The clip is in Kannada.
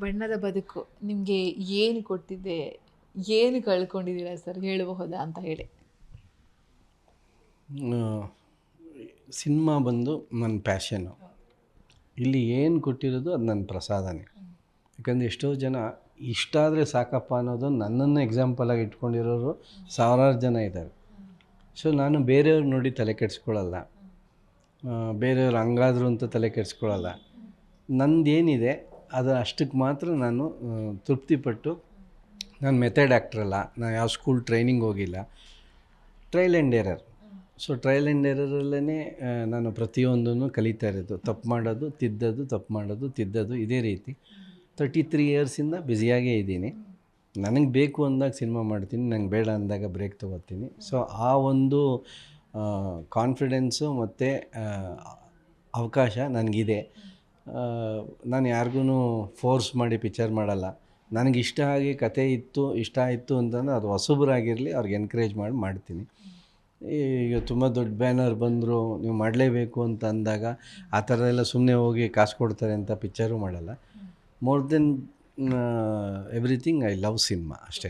ಬಣ್ಣದ ಬದುಕು ನಿಮಗೆ ಏನು ಕೊಟ್ಟಿದೆ? ಏನು ಕಳ್ಕೊಂಡಿದ್ದೀರಾ ಸರ್ ಹೇಳಬಹುದಾ ಅಂತ ಹೇಳಿ? ಸಿನಿಮಾ ಬಂದು ನನ್ನ ಪ್ಯಾಷನ್ನು. ಇಲ್ಲಿ ಏನು ಕೊಟ್ಟಿರೋದು ಅದು ನನ್ನ ಪ್ರಸಾದನೇ. ಯಾಕಂದರೆ ಎಷ್ಟೋ ಜನ ಇಷ್ಟ ಆದರೆ ಸಾಕಪ್ಪ ಅನ್ನೋದು ನನ್ನನ್ನು ಎಕ್ಸಾಂಪಲಾಗಿ ಇಟ್ಕೊಂಡಿರೋರು ಸಾವಿರಾರು ಜನ ಇದ್ದಾರೆ. ಸೊ ನಾನು ಬೇರೆಯವ್ರು ನೋಡಿ ತಲೆ ಕೆಡಿಸ್ಕೊಳ್ಳಲ್ಲ, ಬೇರೆಯವ್ರು ಹಂಗಾದ್ರು ಅಂತ ತಲೆ ಕೆಡಿಸ್ಕೊಳ್ಳಲ್ಲ. ನಂದೇನಿದೆ ಅದು ಅಷ್ಟಕ್ಕೆ ಮಾತ್ರ ನಾನು ತೃಪ್ತಿಪಟ್ಟು, ನಾನು ಮೆಥಡ್ ಆ್ಯಕ್ಟ್ರಲ್ಲ, ನಾನು ಯಾವ ಸ್ಕೂಲ್ ಟ್ರೈನಿಂಗ್ ಹೋಗಿಲ್ಲ, trial and error. So trial and ಎರರಲ್ಲೇ ನಾನು ಪ್ರತಿಯೊಂದನ್ನು ಕಲಿತಾ ಇರೋದು. ತಪ್ಪು ಮಾಡೋದು, ತಿದ್ದೋದು, ತಪ್ಪು ಮಾಡೋದು, ತಿದ್ದೋದು, ಇದೇ ರೀತಿ 33 ಇಯರ್ಸಿಂದ ಬ್ಯುಸಿಯಾಗೇ ಇದ್ದೀನಿ. ನನಗೆ ಬೇಕು ಅಂದಾಗ ಸಿನಿಮಾ ಮಾಡ್ತೀನಿ, ನಂಗೆ ಬೇಡ ಅಂದಾಗ ಬ್ರೇಕ್ ತೊಗೋತೀನಿ. ಸೊ ಆ ಒಂದು ಕಾನ್ಫಿಡೆನ್ಸು ಮತ್ತು ಅವಕಾಶ ನನಗಿದೆ. ನಾನು ಯಾರಿಗೂ ಫೋರ್ಸ್ ಮಾಡಿ ಪಿಕ್ಚರ್ ಮಾಡಲ್ಲ. ನನಗಿಷ್ಟ ಆಗಿ ಕತೆ ಇತ್ತು, ಇಷ್ಟ ಆಯಿತು ಅಂತಂದರೆ ಅದು ಹೊಸಬರಾಗಿರಲಿ ಅವ್ರಿಗೆ ಎನ್ಕರೇಜ್ ಮಾಡಿ ಮಾಡ್ತೀನಿ. ಈಗ ತುಂಬ ದೊಡ್ಡ ಬ್ಯಾನರ್ ಬಂದರು, ನೀವು ಮಾಡಲೇಬೇಕು ಅಂತ ಅಂದಾಗ ಆ ಥರದೆಲ್ಲ ಸುಮ್ಮನೆ ಹೋಗಿ ಕಾಸು ಕೊಡ್ತಾರೆ ಅಂತ ಪಿಕ್ಚರು ಮಾಡಲ್ಲ. More than everything I love cinema ಅಷ್ಟೇ.